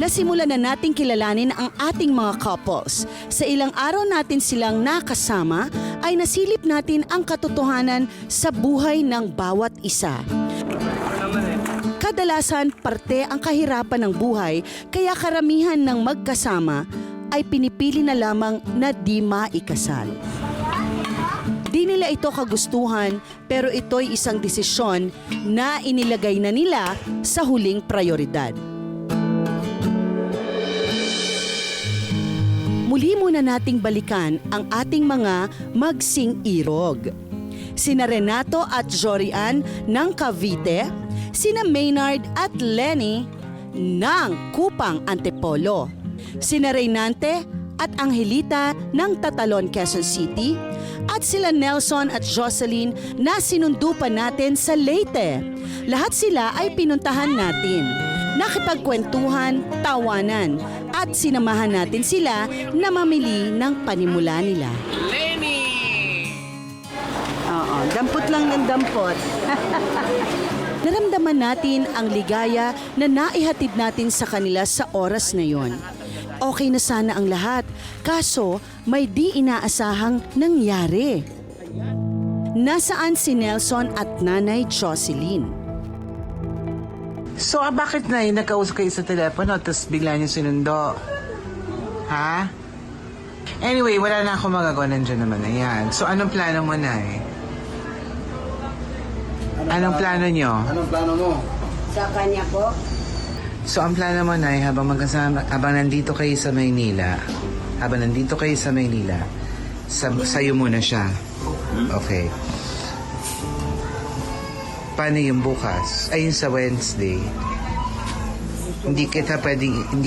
nasimulan na nating kilalanin ang ating mga couples. Sa ilang araw natin silang nakasama, ay nasilip natin ang katotohanan sa buhay ng bawat isa. Kadalasan, parte ang kahirapan ng buhay, kaya karamihan ng magkasama ay pinipili na lamang na di maikasal. Di nila ito kagustuhan, pero ito'y isang desisyon na inilagay na nila sa huling prioridad. Muli muna nating balikan ang ating mga magsing-irog. Sina Renato at Jorian ng Cavite, sina Maynard at Lenny ng Kupang, Antipolo, sina Reynante at Angelita ng Tatalon, Quezon City, at sila Nelson at Jocelyn na sinundo pa natin sa Leyte. Lahat sila ay pinuntahan natin. Nakipagkwentuhan, tawanan, at sinamahan natin sila na mamili ng panimula nila. Lenny! Oo, dampot lang ng dampot. Naramdaman natin ang ligaya na naihatid natin sa kanila sa oras na yon. Okay na sana ang lahat, kaso may di inaasahang nangyari. Nasaan si Nelson at Nanay Jocelyn? So, bakit na nagkausap kayo sa telepono tapos bigla niyo sinundo? Ha? Anyway, wala na ako magagawa, nandiyan naman na yan. So, anong plano mo, Nay? Anong plano niyo? Anong plano mo? Sa kanya po, So, ang plano mo, Nay, habang nandito kayo sa Maynila, sa'yo muna siya. Okay. Paano yung bukas? Ayun sa Wednesday. Hindi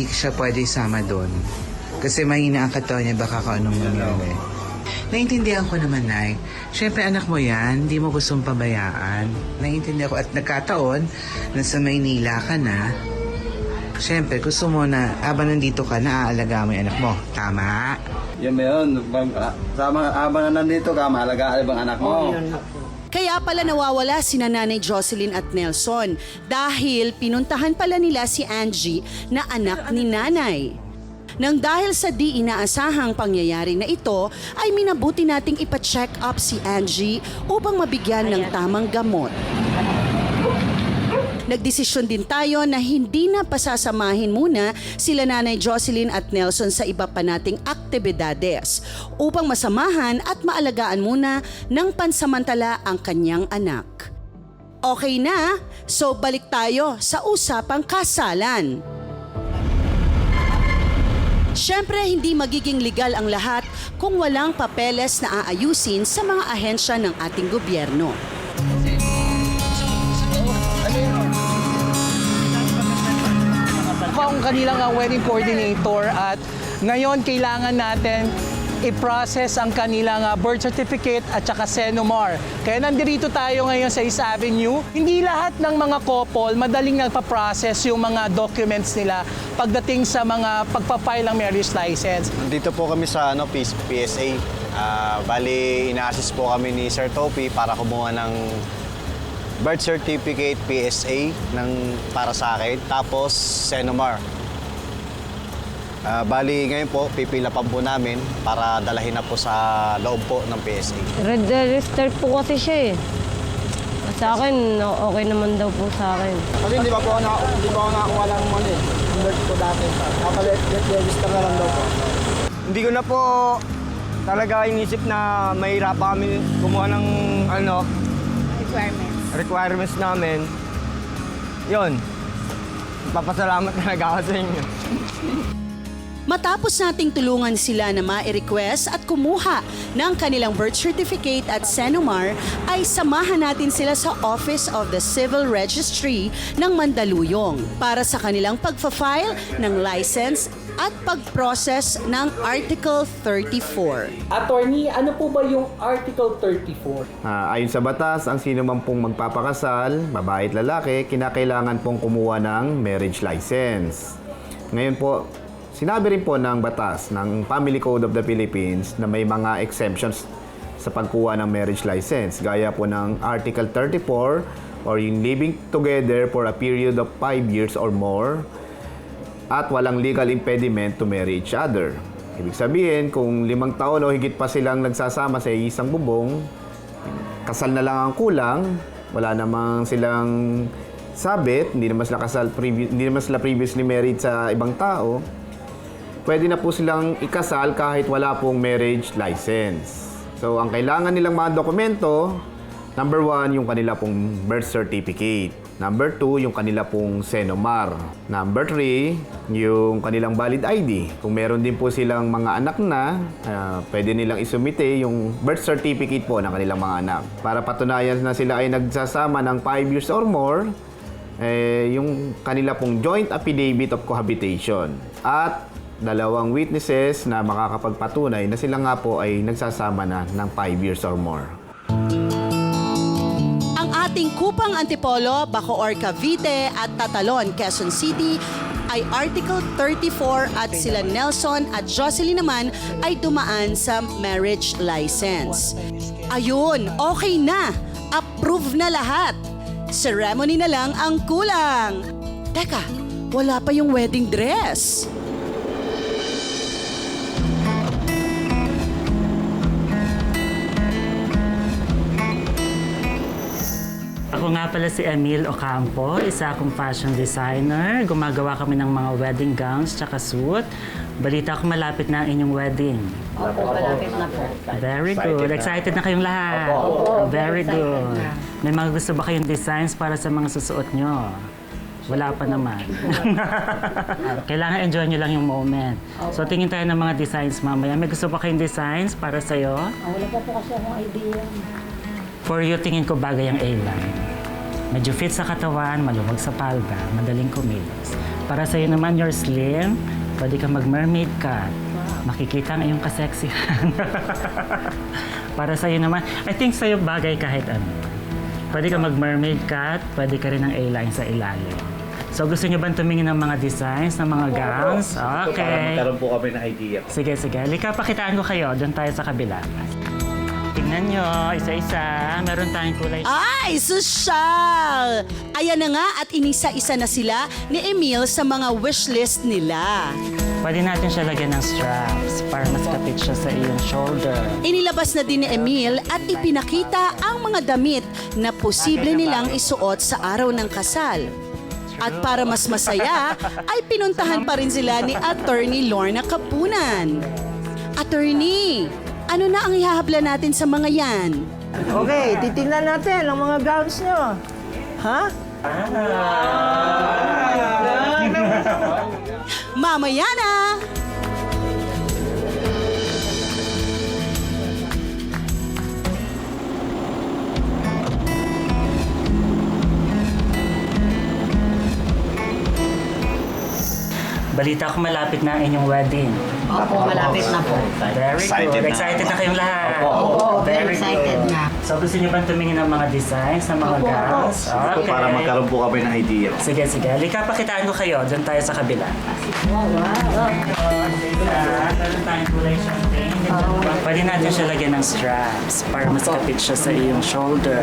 siya pwede sama doon. Kasi mahina ang katawan niya, baka kung anong mangyari. Naintindihan ko naman, Nay. Siyempre, anak mo yan, hindi mo gustong pabayaan. Naintindihan ko. At nagkataon, nasa Maynila ka na, siyempre, gusto mo na, habang nandito ka, naaalaga mo yung anak mo. Tama? Yan ba yun? Habang na nandito ka, maalagaan bang anak mo? Kaya pala nawawala sina Nanay Jocelyn at Nelson dahil pinuntahan pala nila si Angie na anak ni Nanay. Nang dahil sa di inaasahang pangyayari na ito, ay minabuti nating ipa-check up si Angie upang mabigyan ng tamang gamot. Nagdesisyon din tayo na hindi na pasasamahin muna sila Nanay Jocelyn at Nelson sa iba pa nating aktibidades upang masamahan at maalagaan muna ng pansamantala ang kanyang anak. Okay na, so balik tayo sa usapang kasalan. Siyempre, hindi magiging legal ang lahat kung walang papeles na aayusin sa mga ahensya ng ating gobyerno. Ang kanilang wedding coordinator at ngayon kailangan natin i-process ang kanilang birth certificate at saka Senomar. Kaya nandito tayo ngayon sa East Avenue. Hindi lahat ng mga couple madaling nagpa-process yung mga documents nila pagdating sa mga pagpa-file ng marriage license. Dito po kami sa PSA. Bali, ina-assist po kami ni Sir Topi para kumuha ng birth certificate, PSA para sa akin, tapos Senomar. Bali, ngayon po, pipilapan po namin para dalahin na po sa loob po ng PSA. red register po kasi siya eh. Sa akin, okay naman daw po sa akin. Kasi hindi pa ako nakakuha ng money. Convert ko dati. Register na lang daw po. Hindi ko na po talaga inisip na mahirapan kami kumuha ng requirements namin. Yun. Papasalamat talaga ako sa inyo. Matapos nating tulungan sila na ma-request at kumuha ng kanilang birth certificate at Senomar, ay samahan natin sila sa Office of the Civil Registry ng Mandaluyong para sa kanilang pagfa-file ng license at pag-process ng Article 34. Attorney, ano po ba yung Article 34? Ayon sa batas, ang sino man pong magpapakasal, babae at lalaki, kinakailangan pong kumuha ng marriage license. Ngayon po, sinabi rin po ng batas ng Family Code of the Philippines na may mga exemptions sa pagkuha ng marriage license. Gaya po ng Article 34 or yung living together for a period of 5 years or more. at walang legal impediment to marry each other. Ibig sabihin, kung 5 taon o higit pa silang nagsasama sa isang bubong, kasal na lang ang kulang, wala namang silang sabit, hindi naman sila previously married sa ibang tao, pwede na po silang ikasal kahit wala pong marriage license. So, ang kailangan nilang mga dokumento, number 1, yung kanila pong birth certificate. Number 2, yung kanila pong Senomar. Number 3, yung kanilang valid ID. Kung meron din po silang mga anak na, pwede nilang isumite yung birth certificate po ng kanilang mga anak. Para patunayan na sila ay nagsasama ng 5 years or more, yung kanila pong joint affidavit of cohabitation. At 2 witnesses na makakapagpatunay na sila nga po ay nagsasama na ng 5 years or more. Ang ating Kupang Antipolo, Bacoor, Cavite at Tatalon, Quezon City ay Article 34 at sila Nelson at Jocelyn naman ay dumaan sa marriage license. Ayun, okay na! Approve na lahat! Ceremony na lang ang kulang! Teka, wala pa yung wedding dress! Ako nga pala si Emil Ocampo, isa akong fashion designer. Gumagawa kami ng mga wedding gowns tsaka suit. Balita ko malapit na ang inyong wedding. Opo, malapit na po. Very good. Excited na kayong lahat? Very good. May mga gusto ba kayong designs para sa mga susuot nyo? Wala pa naman. Kailangan enjoy nyo lang yung moment. So tingin tayo ng mga designs mamaya. May gusto ba kayong designs para sa'yo? Wala pa po kasi akong idea. For you, tingin ko bagay ang A-line. Medyo fit sa katawan, maluwag sa palda, madaling kumilos. Para sa'yo naman, you're slim, pwede ka mag-mermaid cut. Makikita ang iyong kaseksihan. Para sa'yo naman, I think sa'yo bagay kahit ano. Pwede ka mag-mermaid cut, pwede ka rin ng A-line sa ilalim. So gusto niyo ba tumingin ng mga designs, ng mga gowns? Okay. Para magkaroon po kami ng idea. Sige, sige. Lika, pakitaan ko kayo. Doon tayo sa kabila. Tingnan nyo, isa-isa. Meron tayong kulay. Ay, sosyal! Ayan na nga at inisa-isa na sila ni Emil sa mga wishlist nila. Pwede natin siya lagyan ng straps para mas kapit siya sa iyong shoulder. Inilabas na din ni Emil at ipinakita ang mga damit na posible nilang isuot sa araw ng kasal. At para mas masaya, ay pinuntahan pa rin sila ni Attorney Lorna Kapunan. Attorney, ano na ang ihahabla natin sa mga yan? Okay, titingnan natin ang mga gowns nyo. Ha? Mamaya na! Balita ko malapit na ang inyong wedding. Opo, malapit na po. Very good. Excited na kayong lahat. Opo, very excited na. So gusto niyo bang tumingin ng mga designs, ng mga gowns? Okay. Para magkaroon po kami ng idea. Sige, sige. Lika, pakitaan ko kayo. Doon tayo sa kabila. Meron tayong kulay champagne. Pwede natin siya lagyan ng straps para mas kapit siya sa iyong shoulder.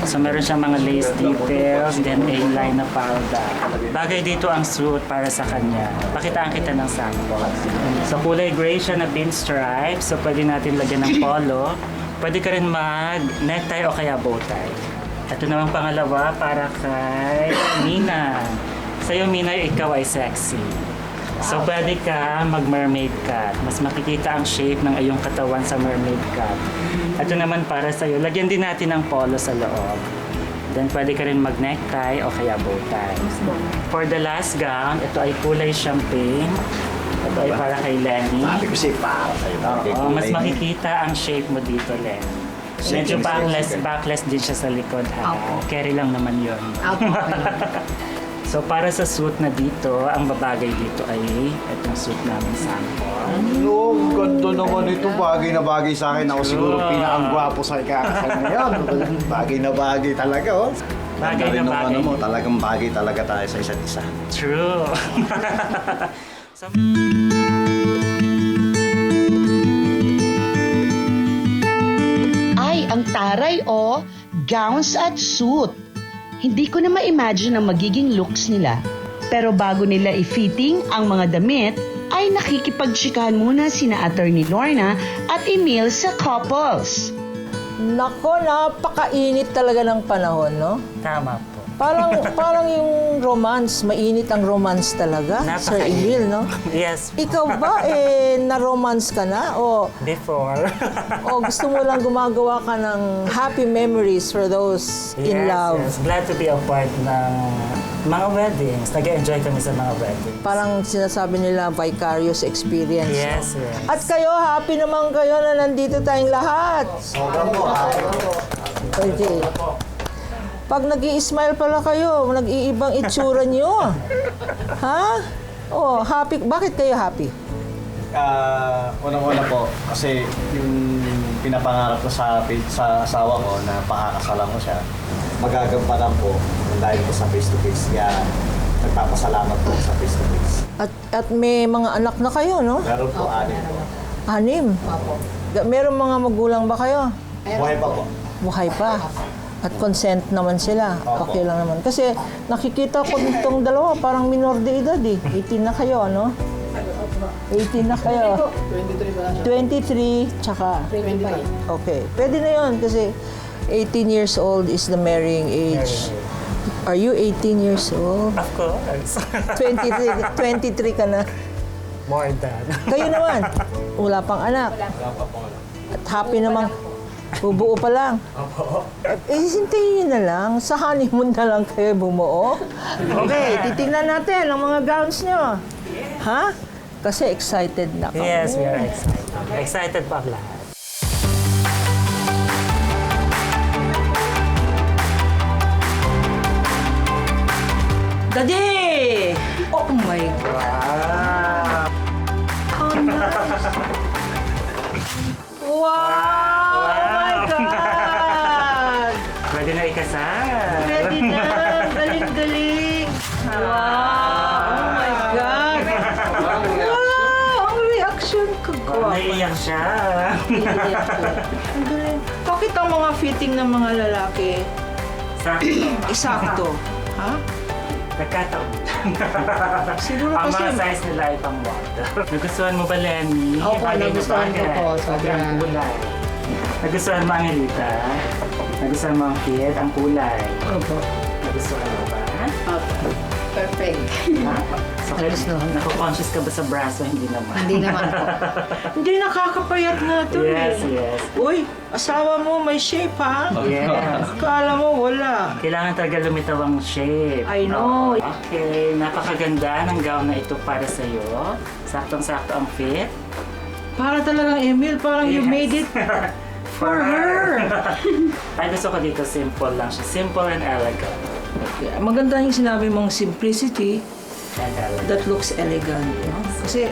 So meron siyang mga lace details, then A-line na palda. Bagay dito ang suit para sa kanya. Pakitaan kita ng sample. So kulay gray siya na pinstripe. So pwede natin lagyan ng polo. Pwede ka rin mag-necktie o kaya bowtie. Ito naman pangalawa para kay Mina. Sa'yo, Mina, ikaw ay sexy. So pwede ka mag-mermaid cut. Mas makikita ang shape ng iyong katawan sa mermaid cut. Ito naman para sa'yo. Lagyan din natin ng polo sa loob. Then pwede ka rin mag-necktie o kaya bowtie. For the last gown, ito ay kulay champagne. Ito ay para kay Lenny. Sabi ko siya para sa'yo. Oo, mas makikita ang shape mo dito, Lenny. Medyo backless din siya sa likod, ha? Carry lang naman yun. So para sa suit na dito, ang babagay dito ay itong suit namin sample. No, ganda naman ito. Bagay na bagay sa akin. Ako siguro pinakang-gwapo sa ikakasal ngayon. Bagay na bagay talaga, oh. Bagay na bagay. Ano mo, talagang bagay talaga tayo sa isa't isa. True. So, Ay, ang taray gowns at suit. Hindi ko na ma-imagine ang magiging looks nila. Pero bago nila i-fitting ang mga damit, ay nakikipagtsikahan muna sina Attorney Lorna at Emil sa couples. Nako, napakainit talaga ng panahon, no? Tama po. Parang yung romance, mainit ang romance talaga, Sir Emil, no? Yes. Ikaw ba, na-romance ka na? O Before. gusto mo lang gumagawa ka ng happy memories for those in love? Yes. Glad to be a part ng mga weddings. Nag-enjoy kami sa mga weddings. Parang sinasabi nila, vicarious experience. Yes, no? yes. At kayo, happy naman kayo na nandito tayong lahat. Okay. Pag nag-i-smile pala kayo, nag-iibang itsura nyo. Ha? Oh, happy. Bakit kayo happy? Unang-una po, kasi yung pinapangarap ko sa asawa ko na pakakasalan ko siya, magagampanan po dahil po sa face-to-face. Kaya nagpapasalamat po sa face-to-face. At may mga anak na kayo, no? Meron po 6 po. 6? Meron mga magulang ba kayo? Buhay pa po. Buhay pa. At consent naman sila. Okay lang naman. Kasi nakikita ko itong dalawa, parang minor de edad eh. 18 na kayo, ano? 18 na kayo. 23 tsaka 25. Okay. Pwede na yun kasi 18 years old is the marrying age. Are you 18 years old? Of course. 23 ka na. More than. Kayo naman, wala pang anak. At happy naman, bubuo pa lang. Hintayin nyo na lang. Sa honeymoon na lang kayo bumuo. Okay, titingnan natin ang mga gowns nyo. Ha? Kasi excited na kami. Yes, we are excited. Excited pa lahat. Daddy! Oh my God! How nice! Wow! Oh my God! Pwede na ikasal. Ready na! Galing-galing! Wow! Oh my God! Wow! Ang reaction ko. Naiiyak siya. Ang galing. Bakit ang mga fitting ng mga lalaki isakto? Ha? Nagkataon. Siguro Ang kasi... mga size nila ay pang water. Nagustuhan mo ba, Lenny? Opo, nagustuhan ko po. Sobrang kulay. Nagustuhan mo ang Elita? Nagustuhan mo ang fit, ang kulay? Opo. Nagustuhan mo ba? Opo. Perfect. So, naku-conscious ka ba sa braso? Hindi naman. Hindi naman po. Hindi, nakakapayat nga ito Yes, eh. yes. Uy, asawa mo may shape ha? Yes. Kala mo wala. Kailangan talaga lumitaw ang shape. I know. Okay, napakaganda ng gown na ito para sa'yo. Saktong-sakto ang fit. Para talagang Emil, parang you Yes. made it for her. Ay, gusto ko dito simple lang siya. Simple and elegant. Maganda yung sinabi mong simplicity And elegant. that looks elegant. No? Kasi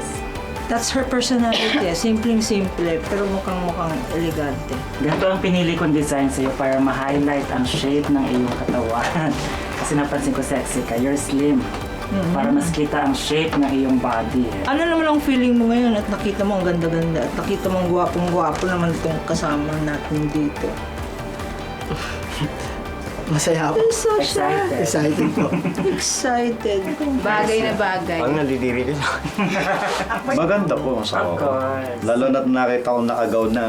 that's her personality. Simpleng-simple, pero mukhang elegante. Ganito ang pinili kong design sa'yo para ma-highlight ang shape ng iyong katawan. Kasi napansin ko sexy ka, you're slim. Para mas kita ang shape ng iyong body. Ano naman ang feeling mo ngayon at nakita mo ang ganda-ganda at nakita mo ang gwapong-gwapo naman itong kasama natin dito? Masaya ako. So siya. Excited po. Excited. Bagay na bagay. Ang nandidiri lang. Maganda po ang asawa Of ko. course. Lalo na't nakita ko nakagaw na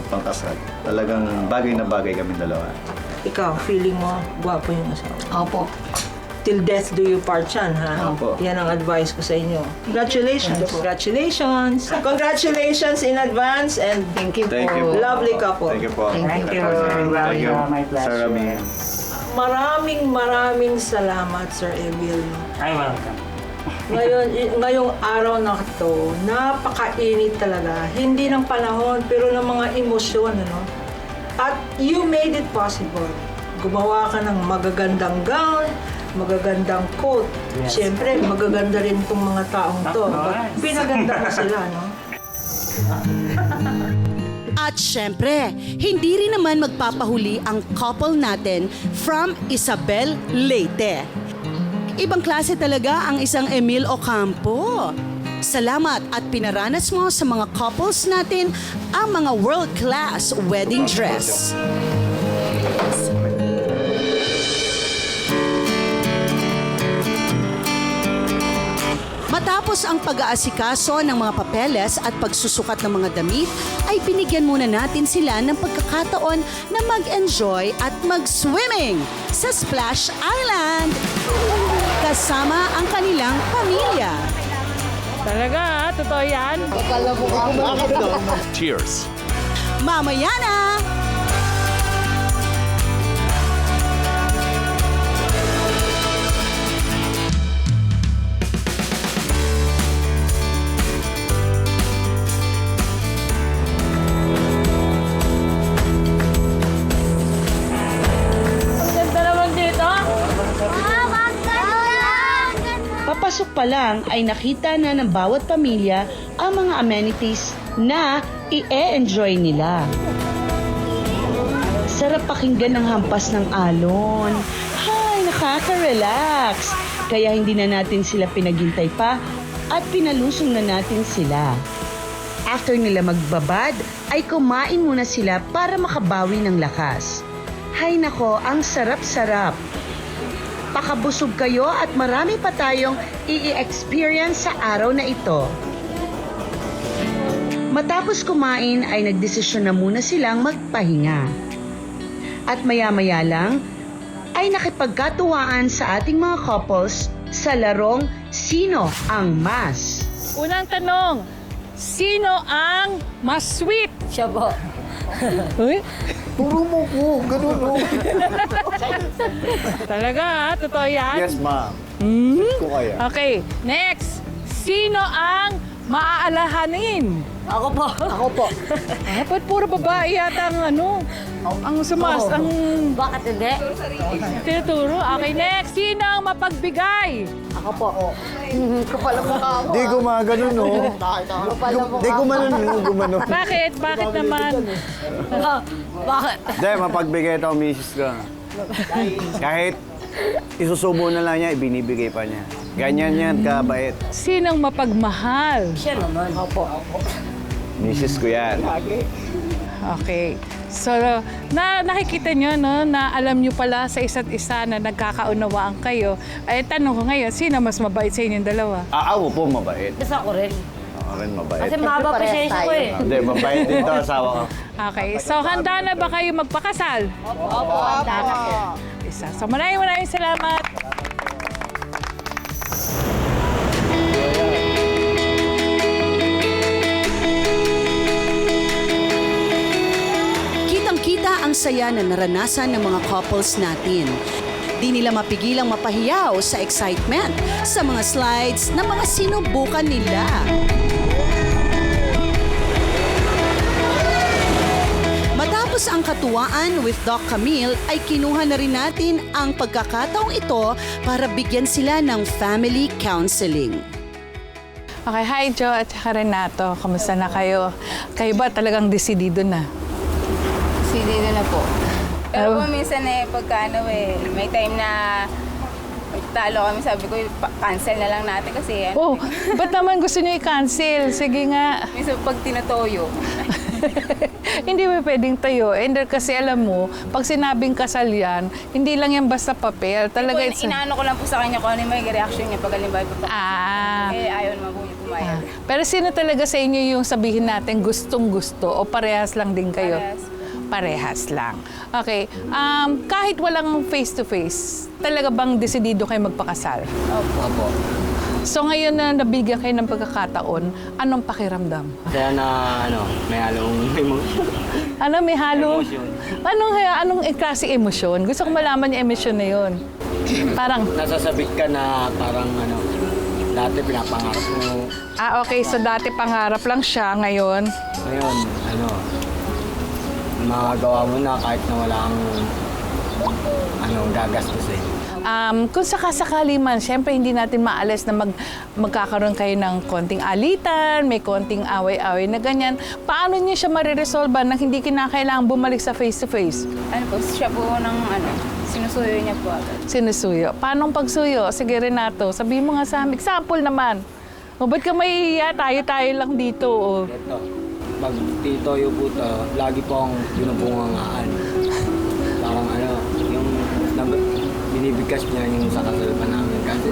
pangkasal. Talagang bagay na bagay kami dalawa. Ikaw, feeling mo, gwapo yung asawa. Opo. Till death do you part yan, ha? Opo. Yan ang advice ko sa inyo. Congratulations. Congratulations. Congratulations in advance and Thank you Thank po. you po. lovely couple. Thank you po. Thank you. Thank you. My Sir pleasure. Rami. Maraming salamat, Sir Emil. Ay, welcome. Ngayong araw na ito, napakainit talaga. Hindi ng panahon, pero ng mga emosyon, ano? At you made it possible. Gumawa ka ng magagandang gown, magagandang coat. Yes. Siyempre, magaganda rin itong mga taong to. Of course. Pinaganda mo sila, no? At syempre, hindi rin naman magpapahuli ang couple natin from Isabel, Leyte. Ibang klase talaga ang isang Emil Ocampo. Salamat at pinaranas mo sa mga couples natin ang mga world-class wedding dress. Matapos ang pag-aasikaso ng mga papeles at pagsusukat ng mga damit, ay binigyan muna natin sila ng pagkakataon na mag-enjoy at mag-swimming sa Splash Island kasama ang kanilang pamilya. Talaga, totoo yan? Cheers! Mamaya na! Ganda naman dito. Papasok pa lang ay nakita na ng bawat pamilya ang mga amenities na i-enjoy nila. Sarap pakinggan ng hampas ng alon. Hay, nakaka-relax. Kaya hindi na natin sila pinaghintay pa at pinalusong na natin sila. After nila magbabad, ay kumain muna sila para makabawi ng lakas. Hay nako, ang sarap-sarap. Pakabusog kayo at marami pa tayong i-experience sa araw na ito. Matapos kumain ay nagdesisyon na muna silang magpahinga. At maya-maya lang ay nakipagkatuwaan sa ating mga couples sa larong Sino ang Mas? Unang tanong, sino ang mas sweet? Siya po. Uy? Turo mo ko, ganun o. Talaga, totoo yan? Yes, ma'am. Ko kaya. Okay, next. Sino ang maaalahanin? Ako po. Ba't puro babae yata ang ang Bakit hindi? tinuturo? Okay, next. Sino ang mapagbigay? Ako po. Kapal ang mukha mo. Di gumaganon o. Di gumano. Bakit? Bakit naman? Bakit? Hindi, mapagbigay ito ang misis ko. Kahit isusubo na lang niya, ibinibigay pa niya. Ganyan yan, kabait. Sino ang mapagmahal? Siya naman. Opo. Misis ko yan. Okay. So, nakikita nyo, no, na alam nyo pala sa isa't isa na nagkakaunawaan kayo. Ay, tanong ko ngayon, sino mas mabait sa inyong dalawa? Ako po mabait. Basta ako rin. Ako rin mabait. Kasi mahaba pa siya ko eh. Hindi, mabait din ito asawa ko. Okay. So, handa na ba kayo magpakasal? Opo. Handa na po. Isa. So, maraming salamat. Kitang-kita ang saya na naranasan ng mga couples natin. Di nila mapigilang mapahiyaw sa excitement sa mga slides na mga sinubukan nila. Matapos ang katuwaan with Doc Camille ay kinuha na rin natin ang pagkakataong ito para bigyan sila ng family counseling. Okay, hi Joe at saka Renato. Kamusta na kayo? Kayo ba talagang desidido na? Sige na po. Pero po minsan may time na talo kami, sabi ko, cancel na lang natin kasi Oh, ba't naman gusto niyo i-cancel? Sige nga. minsan pag tinutoyo. Hindi ba pwedeng tayo? And kasi alam mo, pag sinabing kasal yan, hindi lang yan basta papel. Talaga it's... Inaano ko lang po sa kanya kung ano yung may reaction niya pag halimbawa pa. Ayaw naman po niya pumayag. Pero sino talaga sa inyo yung sabihin natin gustong-gusto o parehas lang din kayo? Parehas lang. Okay. Kahit walang face-to-face, talaga bang desidido kayo magpakasal? Opo. So ngayon na nabigyan kayo ng pagkakataon, anong pakiramdam? Kaya na, may halong emotion. May halo? Anong klase emosyon? Gusto ko malaman yung emosyon na yun. Parang... Nasasabik ka na parang, dati pinapangarap mo. Okay. So dati pangarap lang siya ngayon. Ngayon, magagawa mo na kahit na wala kang gagastos eh. Kung sakasakali man, syempre hindi natin maalis na magkakaroon kayo ng konting alitan, may konting away-away na ganyan. Paano niyo siya mariresolve nang hindi kinakailangan bumalik sa face-to-face? Siya po sinusuyo niya po agad. Sinusuyo. Paano pagsuyo? Sige Renato, sabihin mo nga sa amin. Example naman. O ba't ka mahihiya? Tayo-tayo lang dito. O. Ito, pag titoyo po ito, lagi po akong binubungangaan. Parang yung binibigkas niya yung sa kasal pa namin kasi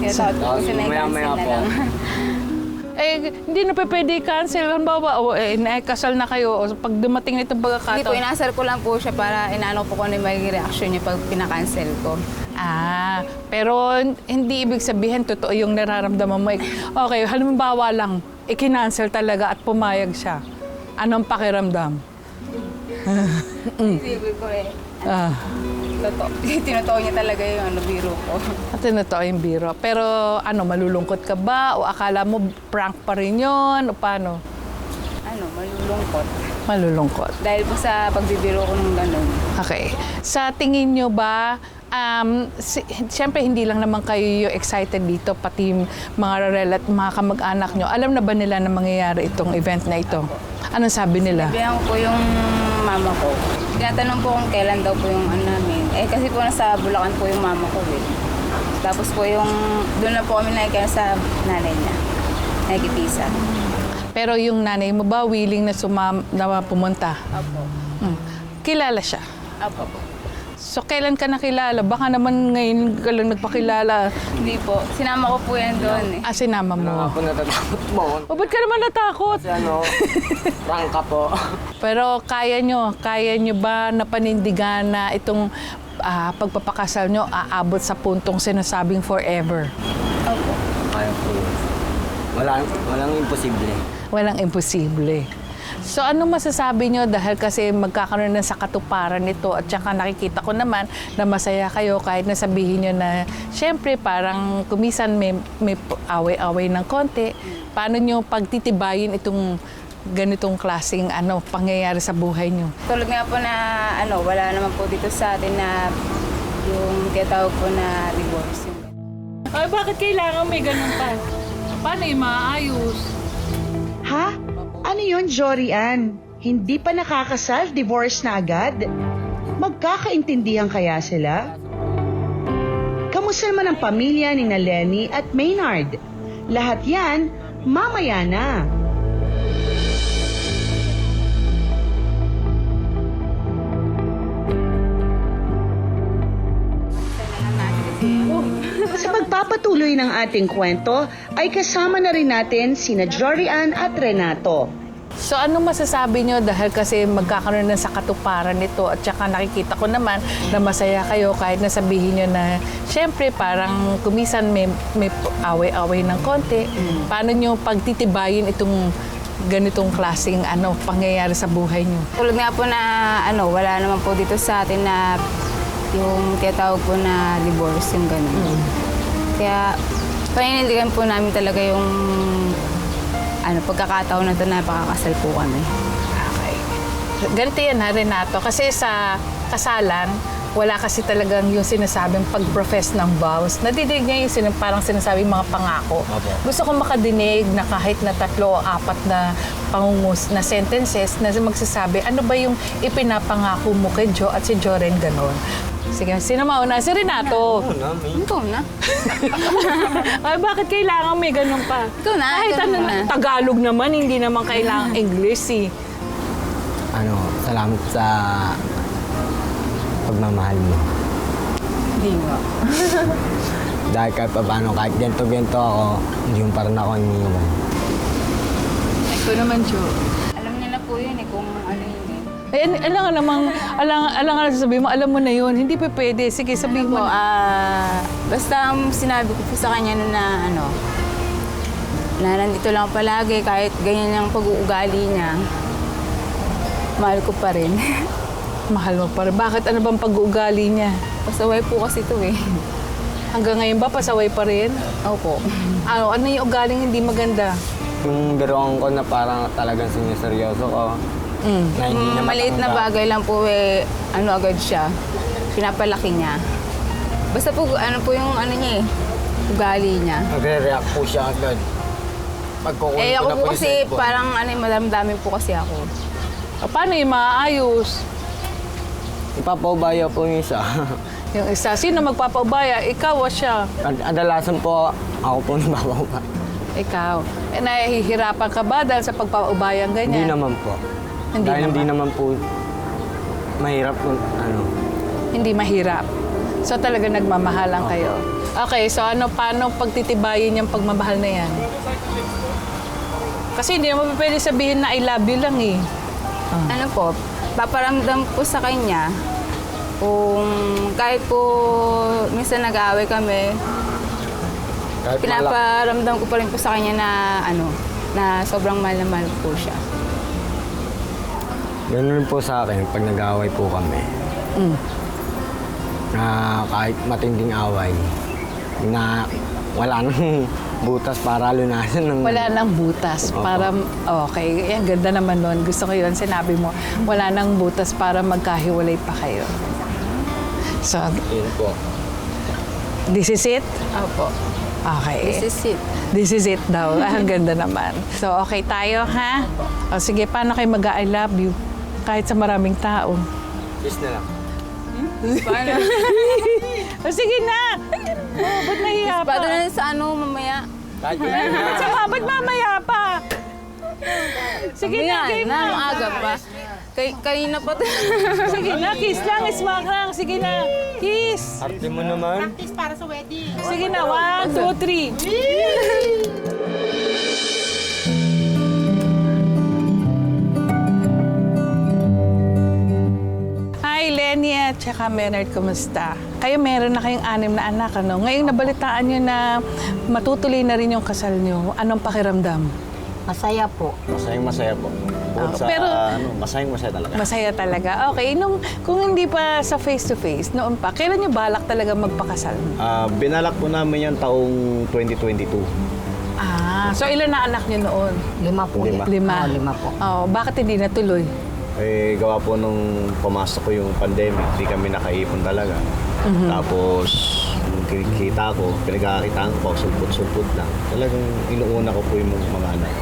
Kinatakot po kasi na-cancel na lang. Hindi na pwede i-cancel. Halimbawa, kasal na kayo. O pag dumating na itong Hindi po, pagkakataon. inasar ko lang po siya para inaano po kung ano yung magiging reaction niya pag pinakancel ko. Pero hindi ibig sabihin totoo yung nararamdaman mo. Okay, halimbawa lang, ikinancel talaga at pumayag siya. Anong pakiramdam? Sabi ko totoo. Tinotoo niya talaga yung biro ko. At totoo yung biro. Pero malulungkot ka ba? O akala mo prank pa rin yun? O paano? Malulungkot. Malulungkot. Dahil po sa pagbibiro ko ng ganun. Okay. Sa tingin nyo ba, siyempre hindi lang naman kayo excited dito, pati yung mga kamag-anak nyo. Alam na ba nila na mangyayari itong event na ito? Anong sabi nila? Sabihan ko po yung mama ko. Tinatanong po kung kailan daw po yung namin. Kasi po nasa Bulacan po yung mama ko eh. Tapos po doon na po kami nakikita sa nanay niya. Nakikipisa. Pero yung nanay mo ba willing na pumunta? Opo. Kilala siya? Opo. So, kailan ka nakilala? Baka naman ngayon ka lang nagpakilala. Hindi po. Sinama ko po yan doon eh. Sinama mo. Ako natatakot mo. O, ba't ka naman natakot? Kasi prangka po. Pero kaya nyo ba napanindigan na itong pagpapakasal nyo aabot sa puntong sinasabing forever? Opo. Kaya po. Walang imposible. Walang imposible. So ano masasabi nyo dahil kasi magkakaroon na sa katuparan nito at saka nakikita ko naman na masaya kayo kahit nasabihin nyo na syempre parang kumisan may away-away ng konti. Paano nyo pagtitibayin itong ganitong klaseng pangyayari sa buhay nyo? Tulad nga po na wala naman po dito sa atin na yung tinatawag po na divorce. Ay, bakit kailangan may ganun pa? Paano yung maayos? Ha? Ano yun, Jorian? Hindi pa nakakasal, divorce na agad? Magkakaintindihan kaya sila? Kamusta naman ang pamilya ni Lenny at Maynard? Lahat yan, mamaya na. Sa pagpapatuloy ng ating kwento, ay kasama na rin natin sina Jorian at Renato. So ano masasabi nyo dahil kasi magkakaroon na sa katuparan nito at saka nakikita ko naman na masaya kayo kahit nasabihin nyo na syempre parang kumisan may away-away ng konti. Paano nyo pagtitibayin itong ganitong klaseng pangyayari sa buhay nyo? Tulad nga po na wala naman po dito sa atin na yung tinatawag po na divorce, yung gano'n. Kaya paninindigan po namin talaga yung pagkakataon na ito na pakakasal po kami. Okay. Ganito yan Renato, kasi sa kasalan, wala kasi talagang yung sinasabing pag-profess ng vows. Nadidinig niya yung parang sinasabing mga pangako. Opo. Gusto ko makadinig na kahit na 3 o 4 na pangungus na sentences na magsasabi, ano ba yung ipinapangako mo kay Jo at si Joren ganon. Sige, sino mauna? Si Renato. Ikaw na. Ay, bakit kailangan may ganun pa? Ikaw na, Kahit ikaw na. Tagalog naman, hindi naman kailangan English eh. Salamat sa pagmamahal mo. Hindi nga. Dahil kahit ganito ako, hindi mo pa rin ako iniiwan. Ikaw naman, Jo. Alam niya na po yun kung ano yun alangan na sabihin mo, alam mo na yun, hindi pa pwede. Sige, sabihin mo. Basta sinabi ko po sa kanya na na nandito lang palagi kahit ganyan yung pag-uugali niya. Mahal ko pa rin. Mahal mo pa rin. Bakit? Ano bang pag-uugali niya? Pasaway po kasi ito eh. Hanggang ngayon ba, pasaway pa rin? Opo. Ano yung ugaling hindi maganda? Yung biruan ko na parang talagang siniseryoso ko. Na hindi na Maliit na bagay lang po agad siya. Pinapalaki niya. Basta po, yung niya ugali niya. Nagre-react po siya agad. Pagkukunin Ako ko na po po kasi yung cellphone. parang madamdamin po kasi ako. Paano yung maayos? Ipapaubaya po yung isa. Yung isa, sino magpapaubaya? Ikaw o siya? Adalasan po, ako po nagpapaubaya. Ikaw. Nahihirapan ka ba dahil sa pagpapaubayang ganyan? Hindi naman po. Dahil hindi naman po mahirap kung Hindi mahirap. So talaga nagmamahalan kayo. Okay, so paano pagtitibayin yung pagmamahal na yan? Kasi hindi naman pwede sabihin na I love you lang eh. Ano po, paparamdam po sa kanya kung kahit po minsan nag-aaway kami, pinaparamdam ko pa rin po sa kanya na na sobrang mahal na mahal po siya. Ganun po sa akin pag nag-aaway po kami. Na kahit matinding away, na wala nang butas para lunasan ng... Wala nang butas para... Okay, ang ganda naman nun. Gusto ko yun, sinabi mo. Wala nang butas para magkahiwalay pa kayo. So, Yun po. this is it? Opo. Okay. This is it. This is it daw. Ang ganda naman. So, okay tayo, ha? O sige, paano kayo mag-I love you? Kahit sa maraming tao. Kiss na lang. Paano? O sige na! Oh, ba't nahiya pa? Paano na sa mamaya? Ba't mamaya pa? Sige na, game na. Maaga pa. Kanina pa. Sige na, kiss lang, smack lang. Sige na, kiss. Arte mo naman. Sige na, 1, 2, 3. Hi, Lenny at saka Maynard, kumusta? Kayo meron na kayong 6 na anak, ano? Ngayong nabalitaan nyo na matutuloy na rin yung kasal nyo. Anong pakiramdam? Masaya po. Masayang-masaya po. Bukod sa, pero- masayang-masaya talaga. Masaya talaga. Okay, kung hindi pa sa face-to-face, noon pa, kailan nyo balak talaga magpakasal? Binalak po namin yung taong 2022. So ilan na anak nyo noon? 5 po. 5. 5? 5 po. Bakit hindi natuloy? Gawa po nung pumasok ko yung pandemic, di kami nakaipon talaga. Tapos, nung kita ko, pinagkakakitaan ko, sulput-sulput lang. Talagang inuuna ko po yung mga anak.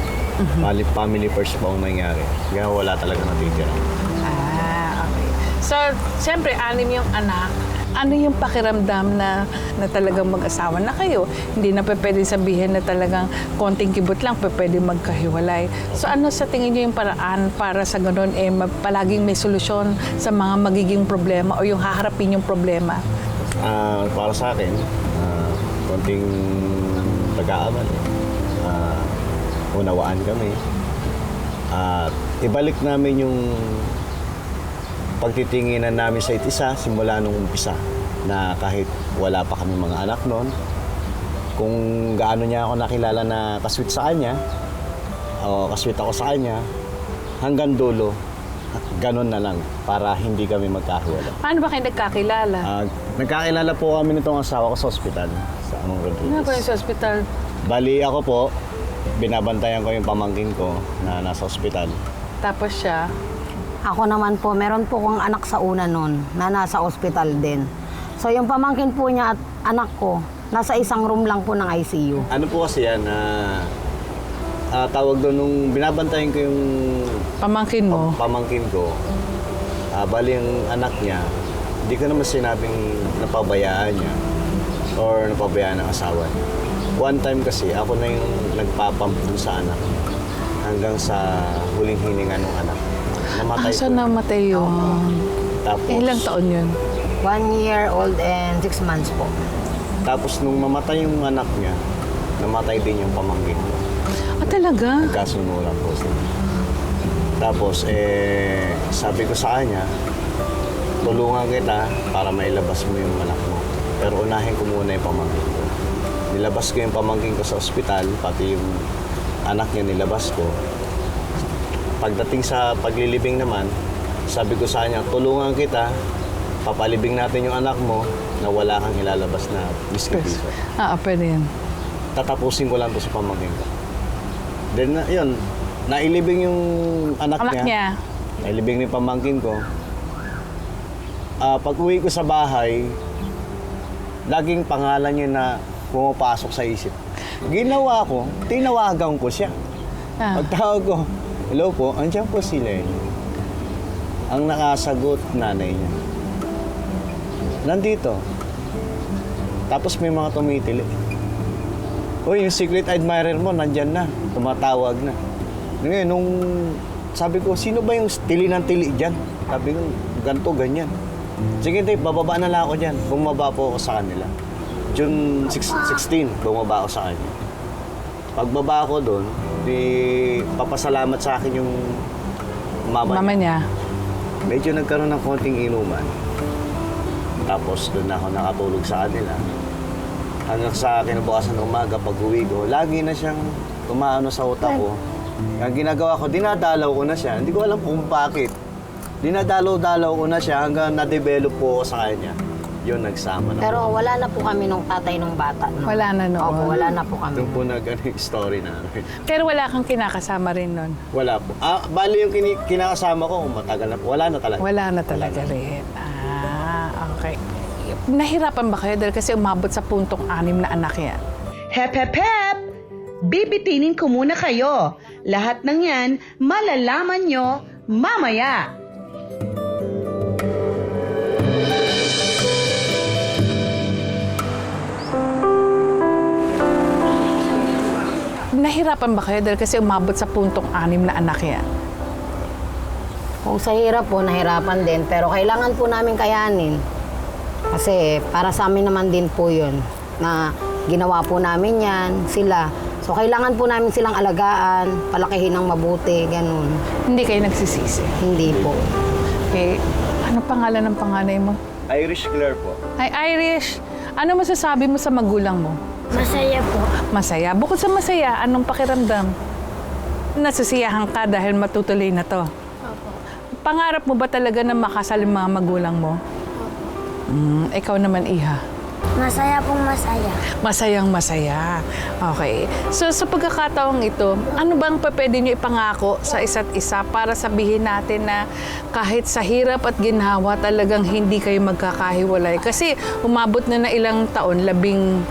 Family first po ang nangyari. Kaya wala talaga natitira. Okay. So, siyempre, 6 yung anak. Ano yung pakiramdam na talagang mag-asawa na kayo? Hindi na pwede sabihin na talagang konting kibot lang pwede magkahiwalay. So ano sa tingin niyo yung paraan para sa ganun palaging may solusyon sa mga magiging problema o yung haharapin yung problema? Para sa akin, konting pag-aamal. Unawaan kami. Ibalik namin yung pagtitinginan namin sa isa simula nung umpisa na kahit wala pa kami mga anak noon, kung gaano niya ako nakilala na kasweet sa kanya o kasweet ako sa kanya, hanggang dulo, ganun na lang para hindi kami magkahiwalay. Paano ba kayo nagkakilala? Nagkakilala po kami nitong asawa ko sa ospital, sa Among Ano Rodriguez. kayo sa ospital? Bali ako po, binabantayan ko yung pamangkin ko na nasa ospital. Tapos siya? Ako naman po, meron po kong anak sa una nun na nasa ospital din. So yung pamangkin po niya at anak ko, nasa isang room lang po ng ICU. Ano po kasi yan, tawag doon nung binabantayan ko yung Pamangkin mo? pamangkin ko, bali yung anak niya, hindi ko naman sinabing napabayaan niya or napabayaan ng asawa niya. One time kasi, ako na yung nagpapamp dun sa anak hanggang sa huling hininga ng anak. Namatay So po. namatay yun. Tapos, Ilang taon yun? 1 year old and 6 months po. Tapos nung mamatay yung anak niya, namatay din yung pamangkin ko. Talaga? Nagkasunuran po sila. Tapos, sabi ko sa kanya, tulungan kita para mailabas mo yung anak mo. Pero unahin ko muna yung pamangkin ko. Nilabas ko yung pamangkin ko sa ospital, pati yung anak niya nilabas ko. Pagdating sa paglilibing naman, sabi ko sa kanya, tulungan kita, papalibing natin yung anak mo na wala kang ilalabas na miski-piso. Pwede yan. Tatapusin ko lang to sa pamangkin ko. Then, yun, nailibing yung anak niya. Nailibing yung pamangkin ko. Pag uwi ko sa bahay, laging pangalan niya na pumapasok sa isip. Ginawa ko, tinawagan ko siya. Pagtawag ko, hello po, andiyan po si Lenny. Ang nakasagot, nanay niya. Nandito. Tapos may mga tumitili. Uy, yung secret admirer mo, nandyan na. Tumatawag na. Ngayon, nung sabi ko, sino ba yung tili ng tili dyan? Sabi ko, ganito, ganyan. Sige, Dave, bababa na lang ako dyan. Bumaba po ako sa kanila. June 16, bumaba ako sa kanya. Pagbaba ako doon, di papasalamat sa akin yung mama niya. Medyo nagkaroon ng konting inuman. Tapos doon ako nakatulog sa kanila. Hanggang sa kinabukasan ng umaga, pag uwi ko, lagi na siyang tumaano sa utak ko. Ang ginagawa ko, dinadalaw ko na siya. Hindi ko alam kung bakit. Dinadalaw-dalaw ko na siya hanggang na-develop po ako sa kanya. Yun, nagsama na. Pero wala na po kami nung tatay nung bata. No? Wala na noon. Opo, wala na po kami. Doon po yung story na. Pero wala kang kinakasama rin nun? Wala po. Bali yung kinakasama ko, matagal na po. Wala na talaga. Wala na talaga rin. Okay. Nahirapan ba kayo dahil kasi umabot sa puntong 6 na anak yan? Hep, hep, hep! Bibitinin ko muna kayo. Lahat ng yan, malalaman nyo mamaya. Nahirapan ba kayo dahil kasi umabot sa puntong 6 na anak yan? Kung sa hirap po, nahirapan din. Pero kailangan po namin kayanin. Kasi para sa amin naman din po yun. Na ginawa po namin yan, sila. So kailangan po namin silang alagaan, palakihin ng mabuti, ganun. Hindi kayo nagsisisi? Hindi po. Okay. Ano pangalan ng panganay mo? Irish Claire po. Ay, Irish. Ano masasabi mo sa magulang mo? Masaya po. Masaya. Bukod sa masaya, anong pakiramdam? Nasasiyahan ka dahil matutuloy na to? Opo. Pangarap mo ba talaga na makasal yung mga magulang mo? Ikaw naman, Iha. Masaya pong masaya. Masayang masaya. Okay. So, sa pagkakataong ito, ano bang pwede nyo ipangako sa isa't isa para sabihin natin na kahit sa hirap at ginhawa talagang hindi kayo magkakahiwalay? Kasi umabot na ilang taon, 13,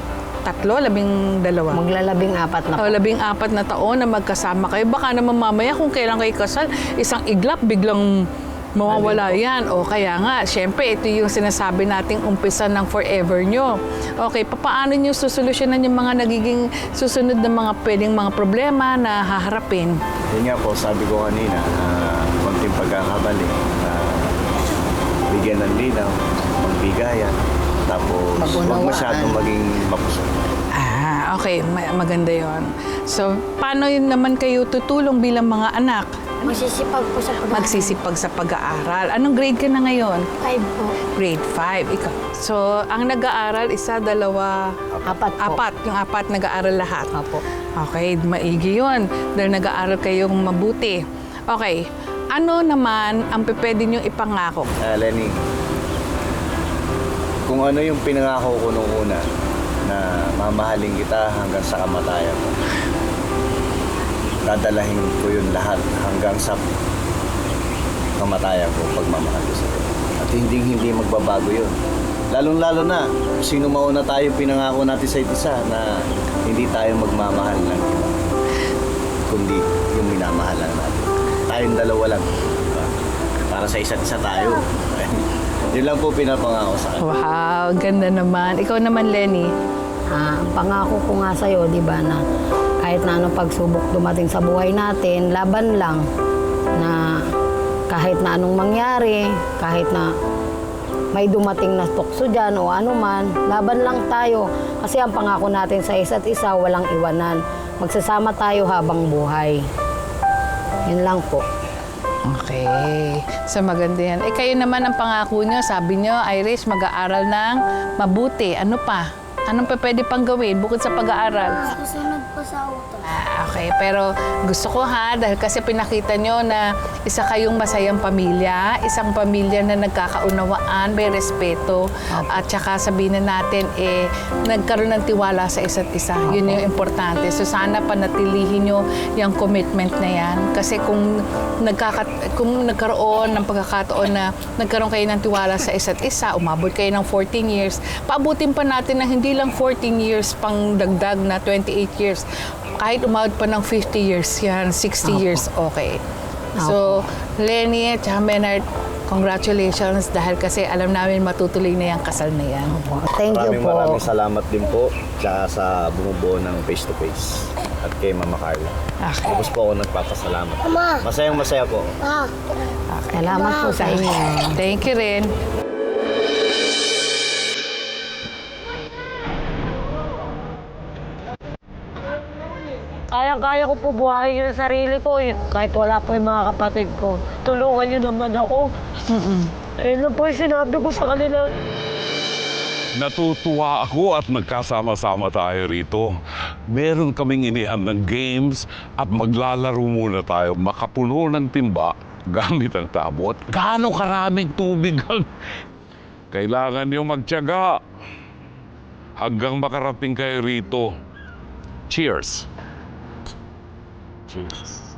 12? Magla-14 na po. 14 na taon na magkasama kayo. Baka naman mamaya kung kailan kayo kasal, isang iglap, biglang mawawala yan. O kaya nga, syempre, ito yung sinasabi nating umpisa ng forever nyo. Okay, paano nyo susolusyonan yung mga nagiging susunod na mga pwedeng mga problema na haharapin? Yun nga po, sabi ko kanina, konting pagkakabali. Bigyan ng linaw, magbigayan, tapos huwag masyadong maging mapusok. Okay, maganda yon. So, paano yun naman kayo tutulong bilang mga anak? Magsisipag po sa pag-aaral. Magsisipag sa pag-aaral. Anong grade ka na ngayon? 5 po. Grade 5. Ikaw. So, ang nag-aaral, 1, 2, 4 po. 4. Yung 4 nag-aaral lahat. Opo. Okay, maigi yun. Dahil nag-aaral kayong mabuti. Okay, ano naman ang pwede niyong ipangako? Lenny, kung ano yung pinangako ko nung una, na mamahalin kita hanggang sa kamatayan ko. Dadalahin ko yun lahat hanggang sa kamatayan ko pagmamahal ko sa'yo. At hindi magbabago yun. Lalong-lalo na, sino mauna tayo pinangako natin sa isa na hindi tayo magmamahal ng iba. Kundi yung minamahal lang natin. Tayong dalawa lang. Diba? Para sa isa't isa tayo. Yun lang po pinapangako sa akin. Wow, ganda naman. Ikaw naman, Lenny. Ang pangako ko nga sa'yo, di ba, na kahit na anong pagsubok dumating sa buhay natin, laban lang. Na kahit na anong mangyari, kahit na may dumating na tukso dyan o ano man, laban lang tayo. Kasi ang pangako natin sa isa't isa, walang iwanan. Magsasama tayo habang buhay. Yun lang po. Okay. So maganda yan. Kayo naman ang pangako nyo, sabi nyo, Irish, mag-aaral ng mabuti. Ano pa? Anong pwede pang gawin bukod sa pag-aaral? Susunod po sa utos. Okay, pero gusto ko dahil kasi pinakita nyo na isa kayong masayang pamilya, isang pamilya na nagkakaunawaan, may respeto, at saka sabihin na natin, nagkaroon ng tiwala sa isa't isa. Yun yung importante. So sana panatilihin nyo yung commitment na yan. Kasi kung nagkaroon ng pagkakataon na nagkaroon kayo ng tiwala sa isa't isa, umabot kayo ng 14 years, paabutin pa natin na hindi lang 14 years pang dagdag na 28 years. Kahit umabot pa ng 50 years yan, 60 years, okay. So, Lenny at Menard, congratulations dahil kasi alam namin matutuloy na yung kasal na yan. Thank you po. Maraming salamat din po sa bumubuo ng Face to Face at kay Mama Carla. Okay. Tapos po ako nagpapasalamat. Mama! Masayang masaya po. Ah! Salamat po sa inyo. Thank you rin. kayang-kaya ko po buhayin yung sarili ko. Kahit wala po yung mga kapatid ko. Tulungan niyo naman ako. Ayun lang po yung sinabi ko sa kanila. Natutuwa ako at nagkasama-sama tayo rito. Meron kaming inihandang games at maglalaro muna tayo. Makapuno ng timba gamit ang tabo. At gaano karaming tubig ang kailangan niyo magtiyaga hanggang makarating kayo rito. Cheers! Cheers.